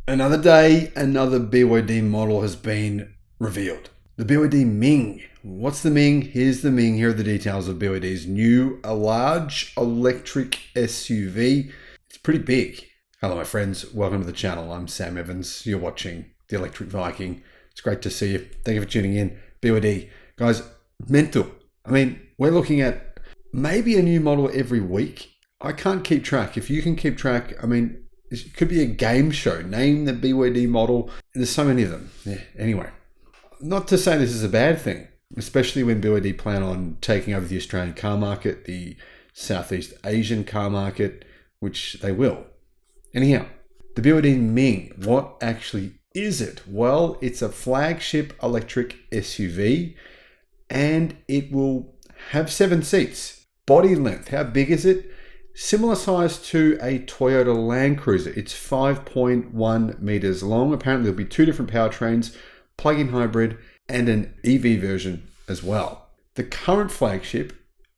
Another day, another BYD model has been revealed. The BYD Ming. What's the Ming? Here's the Ming. Here are the details of BYD's new, a large electric SUV. It's pretty big. Hello, my friends. Welcome to the channel. I'm Sam Evans. You're watching the Electric Viking. It's great to see you. Thank you for tuning in. BYD. Guys, mental. We're looking at maybe a new model every week. I can't keep track. If you can keep track, it could be a game show. Name the BYD model. There's so many of them. Yeah. Anyway, not to say this is a bad thing, especially when BYD plan on taking over the Australian car market, the Southeast Asian car market, which they will. Anyhow, the BYD Ming, what actually is it? Well, it's a flagship electric SUV and it will have 7 seats. Body length, how big is it? Similar size to a Toyota Land Cruiser. It's 5.1 meters long. Apparently there'll be 2 different powertrains, plug-in hybrid and an EV version as well. The current flagship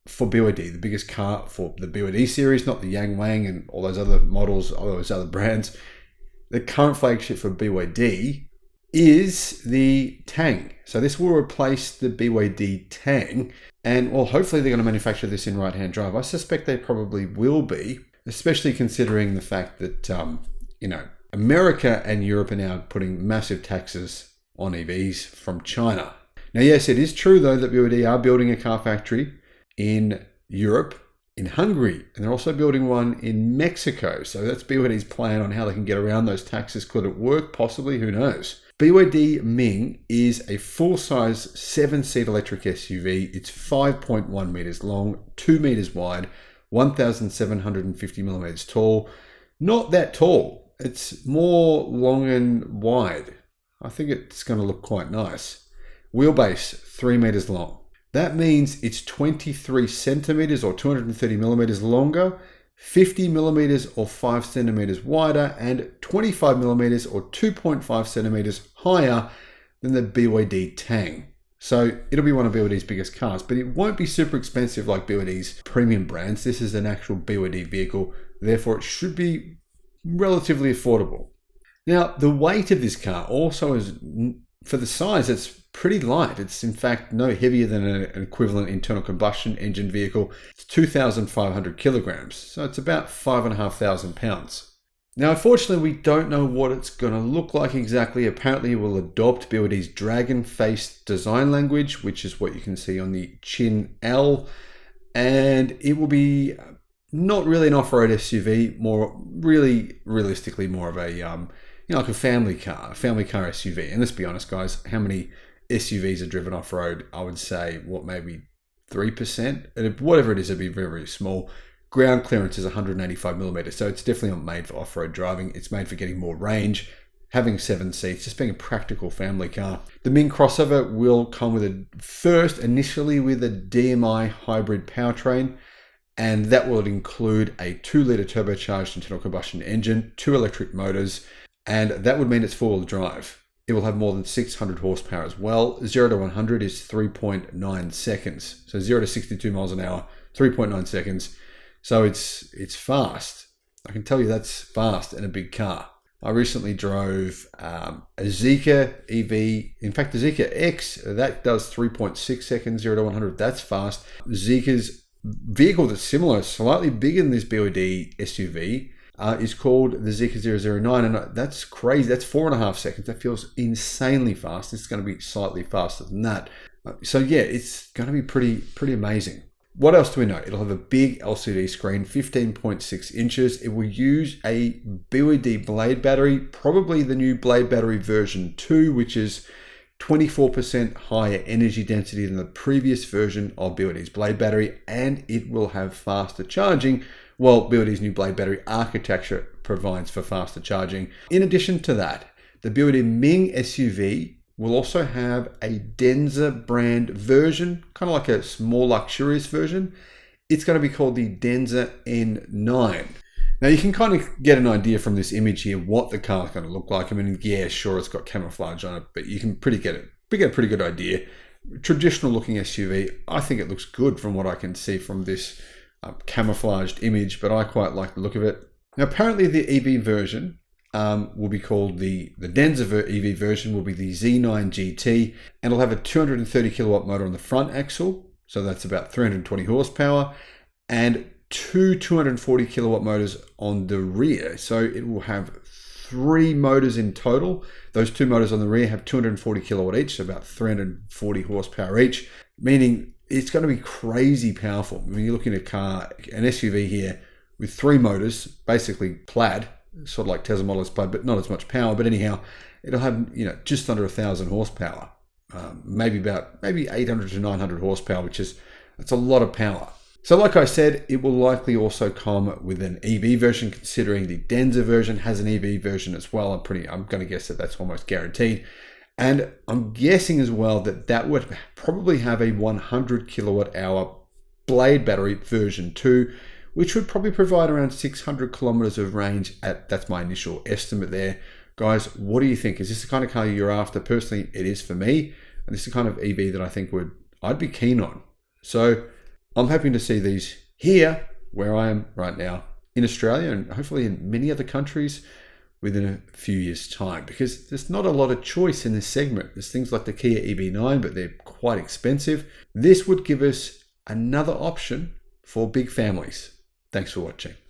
for BYD, the biggest car for the BYD series, not the Yang Wang and all those other models, all those other brands. The current flagship for BYD is the Tang. So this will replace the BYD Tang. And well, hopefully they're going to manufacture this in right-hand drive. I suspect they probably will be, especially considering the fact that, America and Europe are now putting massive taxes on EVs from China. Now, yes, it is true, though, that BYD are building a car factory in Europe, in Hungary, and they're also building one in Mexico. So that's BYD's plan on how they can get around those taxes. Could it work? Possibly, who knows? BYD Ming is a full-size 7-seat electric SUV. It's 5.1 meters long, 2 meters wide, 1,750 millimeters tall. Not that tall. It's more long and wide. I think it's going to look quite nice. Wheelbase, 3 meters long. That means it's 23 centimeters or 230 millimeters longer, 50 millimeters or 5 centimeters wider, and 25 millimeters or 2.5 centimeters higher than the BYD Tang. So it'll be one of BYD's biggest cars, but it won't be super expensive like BYD's premium brands. This is an actual BYD vehicle, therefore it should be relatively affordable. Now, the weight of this car also is, for the size, it's pretty light. It's in fact no heavier than an equivalent internal combustion engine vehicle. It's 2,500 kilograms, so it's about 5,500 pounds. Now, unfortunately, we don't know what it's going to look like exactly. Apparently, it will adopt BYD's dragon-faced design language, which is what you can see on the Chin L, and it will be not really an off-road SUV, realistically more of a like a family car SUV. And let's be honest, guys, how many SUVs are driven off-road? I would say, maybe 3%? And whatever it is, it'd be very, very small. Ground clearance is 185 millimeters, so it's definitely not made for off-road driving. It's made for getting more range, having 7 seats, just being a practical family car. The Ming crossover will come initially with a DMI hybrid powertrain, and that will include a 2-liter turbocharged internal combustion engine, 2 electric motors, and that would mean it's four-wheel drive. It will have more than 600 horsepower as well. 0 to 100 is 3.9 seconds. So 0 to 62 miles an hour, 3.9 seconds. So it's fast. I can tell you that's fast in a big car. I recently drove a Zeekr EV. In fact, the Zeekr X, that does 3.6 seconds, 0 to 100. That's fast. Zeekr's vehicle that's similar, slightly bigger than this BYD SUV, is called the Zeekr 009, and that's crazy. That's 4.5 seconds. That feels insanely fast. It's going to be slightly faster than that. So yeah, it's going to be pretty amazing. What else do we know? It'll have a big LCD screen, 15.6 inches. It will use a BYD Blade battery, probably the new Blade battery version 2, which is 24% higher energy density than the previous version of BYD's Blade battery, and it will have faster charging. Well, BYD's new Blade battery architecture provides for faster charging. In addition to that, the BYD Ming SUV will also have a Denza brand version, kind of like a more luxurious version. It's going to be called the Denza N9. Now you can kind of get an idea from this image here what the car is going to look like. Yeah, sure, it's got camouflage on it, but you can get a pretty good idea. Traditional looking SUV. I think it looks good from what I can see from this camouflaged image, but I quite like the look of it. Now, apparently the EV version will be called the Denza EV version will be the Z9 GT, and it'll have a 230 kilowatt motor on the front axle, so that's about 320 horsepower, and two 240 kilowatt motors on the rear. So it will have 3 motors in total. Those 2 motors on the rear have 240 kilowatt each, so about 340 horsepower each, meaning it's going to be crazy powerful. When you're looking at a car, an SUV here with 3 motors, basically plaid, sort of like Tesla Model S plaid, but not as much power. But anyhow, it'll have just under 1,000 horsepower, maybe 800 to 900 horsepower, that's a lot of power. So like I said, it will likely also come with an EV version, considering the Denza version has an EV version as well. I'm going to guess that that's almost guaranteed. And I'm guessing as well that would probably have a 100 kilowatt hour blade battery version 2, which would probably provide around 600 kilometers of range. That's my initial estimate there. Guys, what do you think? Is this the kind of car you're after? Personally, it is for me. And this is the kind of EV that I think I'd be keen on. So I'm hoping to see these here, where I am right now in Australia, and hopefully in many other countries within a few years' time, because there's not a lot of choice in this segment. There's things like the Kia EV9, but they're quite expensive. This would give us another option for big families. Thanks for watching.